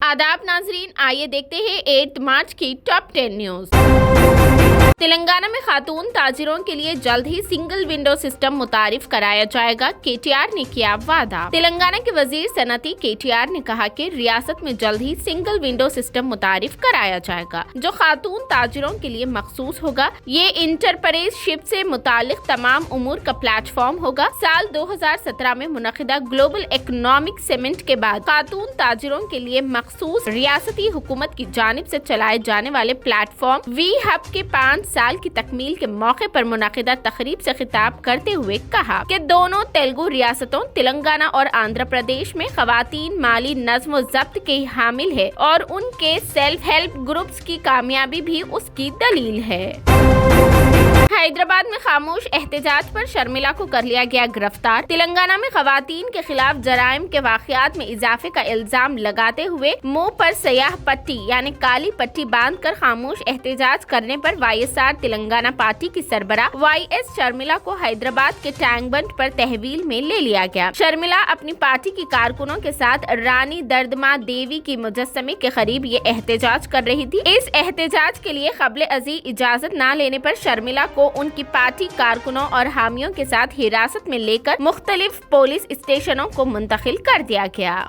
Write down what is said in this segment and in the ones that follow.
आदाब नाजरीन, आइए देखते हैं 8 मार्च की टॉप 10 न्यूज। तेलंगाना में खातून ताजिरों के लिए जल्द ही सिंगल विंडो सिस्टम मुतारिफ कराया जाएगा, केटीआर ने किया वादा। तेलंगाना के वजीर सनती केटीआर ने कहा कि रियासत में जल्द ही सिंगल विंडो सिस्टम मुतारिफ कराया जाएगा जो खातून ताजिरों के लिए मखसूस होगा। ये इंटरप्रेन्योरशिप से मुतालिक तमाम उमूर का प्लेटफॉर्म होगा। साल 2017 में मुनक़िदा ग्लोबल इकोनॉमिक समिट के बाद खातून ताजिरों के लिए मखसूस रियासती हुकूमत की जानिब से चलाए जाने वाले प्लेटफॉर्म वी हब के 5 साल की तकमील के मौके पर मुनक़िदा तकरीब से खिताब करते हुए कहा कि दोनों तेलुगु रियासतों तेलंगाना और आंध्र प्रदेश में खवातीन माली नज़्म व ज़ब्त के हामिल है और उनके सेल्फ हेल्प ग्रुप्स की कामयाबी भी उसकी दलील है। हैदराबाद में खामोश एहतजाज पर शर्मिला को कर लिया गया गिरफ्तार। तेलंगाना में खवातीन के खिलाफ जराइम के वाक़यात में इजाफे का इल्जाम लगाते हुए मुंह पर सयाह पट्टी यानी काली पट्टी बांधकर खामोश एहतजाज करने पर वाईएसआर तेलंगाना पार्टी की सरबराह वाईएस शर्मिला को हैदराबाद के टैंक बंड पर तहवील में ले लिया गया। शर्मिला अपनी पार्टी की कारकुनों के साथ रानी दर्दमा देवी की मुजस्समे के करीब ये एहतजाज कर रही थी। इस एहतजाज के लिए क़ब्ल अज़ी इजाजत न लेने पर शर्मिला को उनकी पार्टी कारकुनों और हामियों के साथ हिरासत में लेकर मुख्तलिफ पुलिस स्टेशनों को मुंतकिल कर दिया गया।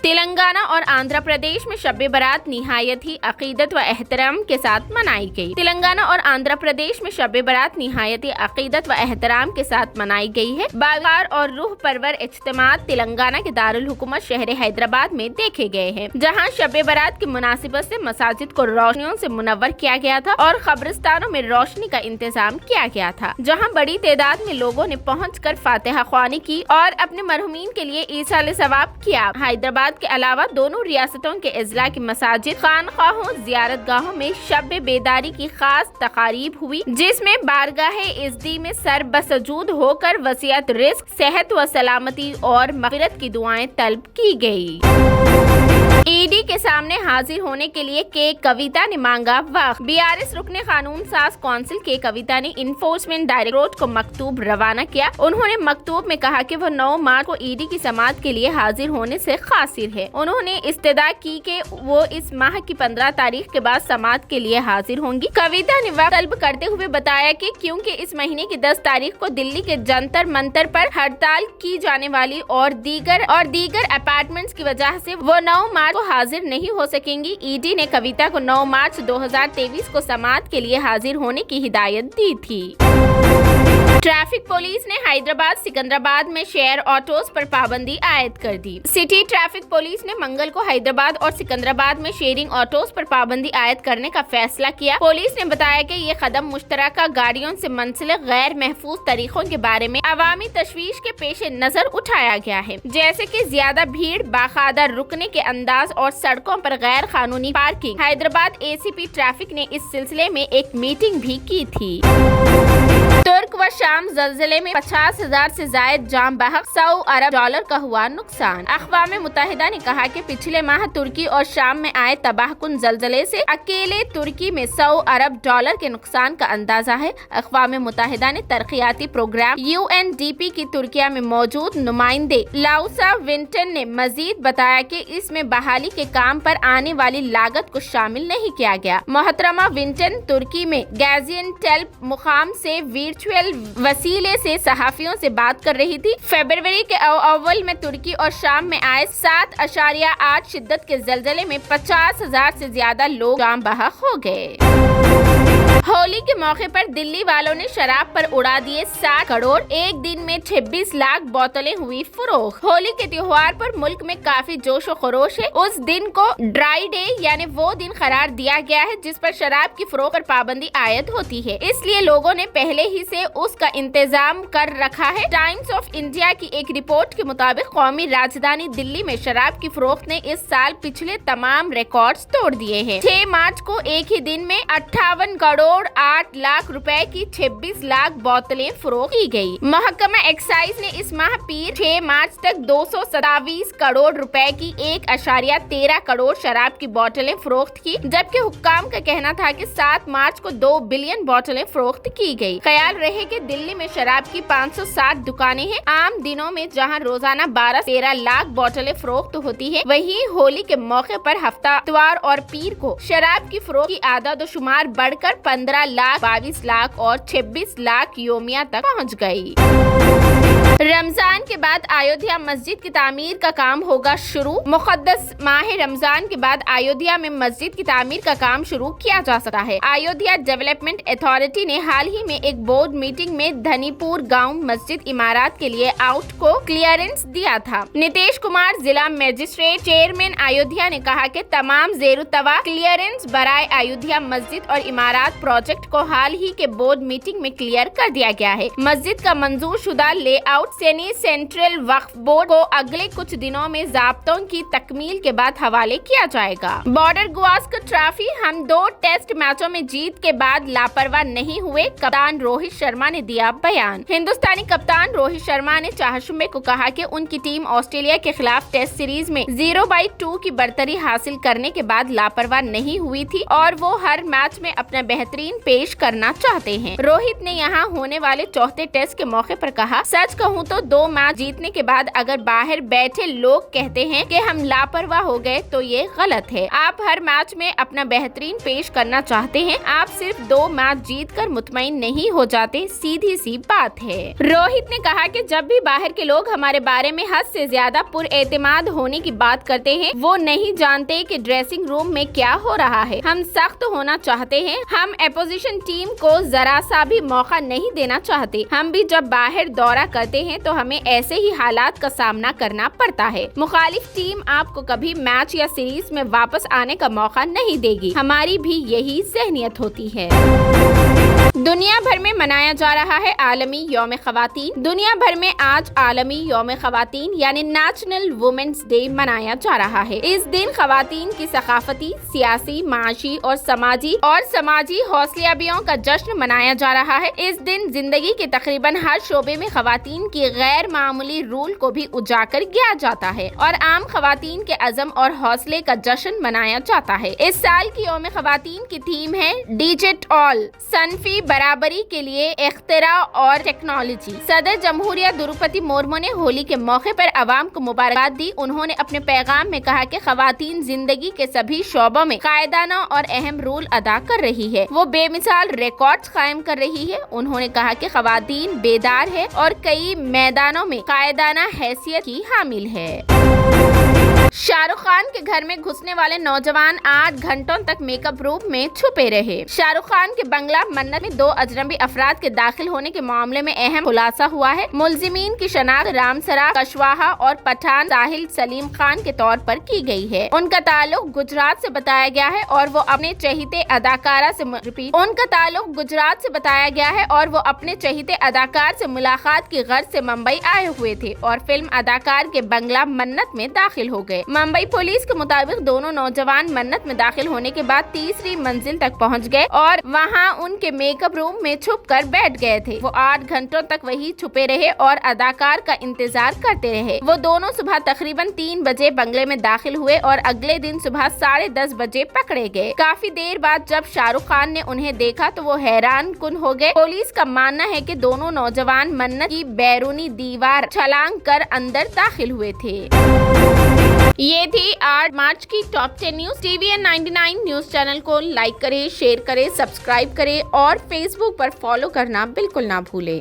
तेलंगाना और आंध्र प्रदेश में शब बारात निहायत ही अकीदत व एहतराम के साथ मनाई गई। तेलंगाना और आंध्र प्रदेश में शब बारात निहायत ही अकीदत व एहतराम के साथ मनाई गई है। बागार और रूह परवर इज्तिमात तेलंगाना के दारुल हुकूमत शहर हैदराबाद में देखे गए हैं, जहां शब बारात की मुनासिबत से मसाजिद को रोशनियों से मुनव्वर किया गया था और कब्रिस्तानों में रोशनी का इंतजाम किया गया था, जहां बड़ी तादाद में लोगों ने पहुंचकर फातिहा ख्वानी की और अपने मरहुमीन के लिए ईसाल सवाब किया। हैदराबाद के अलावा दोनों रियासतों के अजला की मसाजिद, खानकाहों, ज़ियारतगाहों में शब बेदारी की खास तकारीब हुई, जिसमें बारगाहे इज़्दी में सर बसजूद होकर वसीयत रिज़्क, सेहत व सलामती और मग़फ़िरत की दुआएं तलब की गई। ईडी के सामने हाजिर होने के लिए के कविता ने मांगा वक्त। बीआरएस रुकने कानून साज कौंसिल के कविता ने इन्फोर्समेंट डायरेक्टरेट को मकतूब रवाना किया। उन्होंने मकतूब में कहा कि वो 9 मार्च को ईडी की समाअत के लिए हाजिर होने से कासिर है। उन्होंने इस्तदा की कि वो इस माह की 15 तारीख के बाद समाअत के लिए हाजिर होंगी। कविता ने वक्त तलब करते हुए बताया कि क्योंकि इस महीने की 10 तारीख को दिल्ली के जंतर मंतर पर हड़ताल की जाने वाली और दीगर अपार्टमेंट्स की वजह से वो 9 मार्च को हाजिर नहीं हो सकेंगी। ईडी ने कविता को 9 मार्च 2023 को समाअत के लिए हाजिर होने की हिदायत दी थी। ट्रैफिक पुलिस ने हैदराबाद सिकंदराबाद में शेयर ऑटोज पर पाबंदी आयद कर दी। सिटी ट्रैफिक पुलिस ने मंगल को हैदराबाद और सिकंदराबाद में शेयरिंग ऑटोज पर पाबंदी आयद करने का फैसला किया। पुलिस ने बताया कि ये कदम मुश्तरका गाड़ियों से मुंसलिक गैर महफूज तरीकों के बारे में अवामी तशवीश के पेश नजर उठाया गया है, जैसे कि ज्यादा भीड़, बाकायदा रुकने के अंदाज और सड़कों पर गैर कानूनी पार्किंग। हैदराबाद एसीपी ट्रैफिक ने इस सिलसिले में एक मीटिंग भी की थी। तुर्क व शाम ज़ल्ज़ले में 50,000 से ज़ायद जान बहक $100 अरब का हुआ नुकसान। अक़वाम मुत्तहिदा ने कहा कि पिछले माह तुर्की और शाम में आए तबाहकुन ज़ल्ज़ले से अकेले तुर्की में $100 अरब के नुकसान का अंदाजा है। अक़वाम मुत्तहिदा ने तरक्याती प्रोग्राम UNDP की तुर्किया में मौजूद नुमाइंदे लाउसा विंटन ने मजीद बताया कि इसमें बहाली के काम पर आने वाली लागत को शामिल नहीं किया गया। मोहतरमा विंटन तुर्की में गाज़ियान्टेप मुकाम से वर्चुअल वसीले से सहाफियों से बात कर रही थी। फरवरी के अव्वल में तुर्की और शाम में आए 7.8 शिद्दत के ज़ल्ज़ले में 50,000 से ज्यादा लोग जान बहक हो गए। होली के मौके पर दिल्ली वालों ने शराब पर उड़ा दिए 60 करोड़, एक दिन में 26 लाख बोतलें हुई फरोख्त। होली के त्योहार पर मुल्क में काफी जोश व खरोश है। उस दिन को ड्राई डे यानी वो दिन करार दिया गया है जिस पर शराब की फरोख्त पर पाबंदी आयद होती है, इसलिए लोगों ने पहले ही से उसका इंतजाम कर रखा है। टाइम्स ऑफ इंडिया की एक रिपोर्ट के मुताबिक कौमी राजधानी दिल्ली में शराब की फरोख्त ने इस साल पिछले तमाम रिकॉर्ड्स तोड़ दिए हैं। 6 मार्च को एक ही दिन में 58 करोड़ करोड़ 8 लाख रुपए की 26 लाख बोतलें फरोख्त की गई। महकमा एक्साइज ने इस माह पीर 6 मार्च तक 227 करोड़ रुपए की 1.13 करोड़ शराब की बोतलें फरोख्त की, जबकि हुक्काम का कहना था कि 7 मार्च को 2 बिलियन बोतलें फरोख्त की गई। ख्याल रहे कि दिल्ली में शराब की 507 दुकानें हैं। आम दिनों में जहां रोजाना 12-13 लाख बोतलें फरोख्त होती है, वहीं होली के मौके पर हफ्ता इतवार और पीर को शराब की फरोख्त की आदाद शुमार बढ़कर 15 लाख, 22 लाख और 26 लाख योमिया तक पहुँच गयी। रमजान के बाद अयोध्या मस्जिद की तामीर का काम होगा शुरू। मुक़द्दस माह रमजान के बाद अयोध्या में मस्जिद की तामीर का काम शुरू किया जा सकता है। अयोध्या डेवलपमेंट अथॉरिटी ने हाल ही में एक बोर्ड मीटिंग में धनीपुर गांव मस्जिद इमारत के लिए आउट को क्लियरेंस दिया था। नीतीश कुमार जिला मजिस्ट्रेट चेयरमैन अयोध्या ने कहा कि तमाम ज़ेरुतवा क्लियरेंस बराए अयोध्या मस्जिद और इमारत प्रोजेक्ट को हाल ही के बोर्ड मीटिंग में क्लियर कर दिया गया है। मस्जिद का मंजूर शुदा लेआउट सेंट्रल वक्फ बोर्ड को अगले कुछ दिनों में ज़ाब्तों की तकमील के बाद हवाले किया जाएगा। बॉर्डर गावस्कर ट्रॉफी, हम 2 टेस्ट मैचों में जीत के बाद लापरवाह नहीं हुए, कप्तान रोहित शर्मा ने दिया बयान। हिंदुस्तानी कप्तान रोहित शर्मा ने चाहशुमे को कहा कि उनकी टीम ऑस्ट्रेलिया के खिलाफ टेस्ट सीरीज में 0/2 की बढ़तरी हासिल करने के बाद लापरवाह नहीं हुई थी और वो हर मैच में अपना बेहतरीन पेश करना चाहते हैं। रोहित ने यहाँ होने वाले चौथे टेस्ट के मौके पर कहा, सच कहूँ तो 2 मैच जीतने के बाद अगर बाहर बैठे लोग कहते हैं कि हम लापरवाह हो गए तो ये गलत है। आप हर मैच में अपना बेहतरीन पेश करना चाहते हैं, आप सिर्फ 2 मैच जीतकर मुतमईन नहीं हो जाते, सीधी सी बात है। रोहित ने कहा कि जब भी बाहर के लोग हमारे बारे में हद से ज्यादा पुरएतिमाद होने की बात करते हैं, वो नहीं जानते कि ड्रेसिंग रूम में क्या हो रहा है। हम सख्त होना चाहते हैं, हम अपोजिशन टीम को जरा सा भी मौका नहीं देना चाहते। हम भी जब बाहर दौरा करते हैं तो हमें ऐसे ही हालात का सामना करना पड़ता है। मुखालिफ टीम आपको कभी मैच या सीरीज में वापस आने का मौका नहीं देगी। हमारी भी यही ज़हनियत होती है। दुनिया भर में मनाया जा रहा है आलमी यौम ख़वातीन। दुनिया भर में आज आलमी यौम ख़वातीन यानी नेशनल वुमेन्स डे मनाया जा रहा है। इस दिन ख़वातीन की सकाफती, सियासी, माशी और समाजी हौसलाबियों का जश्न मनाया जा रहा है। इस दिन जिंदगी के तकरीबन हर शोबे में ख़वातीन की गैर मामूली रूल को भी उजागर किया जाता है और आम ख़वातीन के अज़म और हौसले का जश्न मनाया जाता है। इस साल की यौम ख़वातीन की थीम है डिजिट ऑल, सनफी बराबरी के लिए इख्तिरा और टेक्नोलॉजी। सदर जमहूरिया द्रौपदी मुर्मू ने होली के मौके पर अवाम को मुबारकबाद दी। उन्होंने अपने पैगाम में कहा कि ख़वातीन जिंदगी के सभी शोबों में कायदाना और अहम रोल अदा कर रही है, वो बेमिसाल रिकॉर्ड्स कायम कर रही है। उन्होंने कहा कि ख़वातीन बेदार है और कई मैदानों में कायदाना हैसियत की हामिल है। शाहरुख खान के घर में घुसने वाले नौजवान 8 घंटों तक मेकअप रूम में छुपे रहे। शाहरुख खान के बंगला मन्नत में 2 अजनबी अफराद के दाखिल होने के मामले में अहम खुलासा हुआ है। मुलजिमीन की शनाख्त रामसरा, कशवाहा और पठान साहिल सलीम खान के तौर पर की गई है। उनका ताल्लुक गुजरात से बताया गया है और वो अपने चहेते अदाकार से मुलाकात की गर्ज से मुंबई आए हुए थे और फिल्म अदाकार के बंगला मन्नत में दाखिल हो गए। मुंबई पुलिस के मुताबिक दोनों नौजवान मन्नत में दाखिल होने के बाद तीसरी मंजिल तक पहुंच गए और वहां उनके मेकअप रूम में छुपकर बैठ गए थे। वो 8 घंटों तक वही छुपे रहे और अदाकार का इंतजार करते रहे। वो दोनों सुबह तकरीबन 3 बजे बंगले में दाखिल हुए और अगले दिन सुबह 10:30 बजे पकड़े गए। काफी देर बाद जब शाहरुख खान ने उन्हें देखा तो वो हैरान कुन हो गए। पुलिस का मानना है कि दोनों नौजवान मन्नत की बैरूनी दीवार छलांग कर अंदर दाखिल हुए थे। ये थी 8 मार्च की top 10 news. TVN 99 news channel को लाइक करें, शेयर करें, सब्सक्राइब करें और फेसबुक पर फॉलो करना बिल्कुल ना भूलें।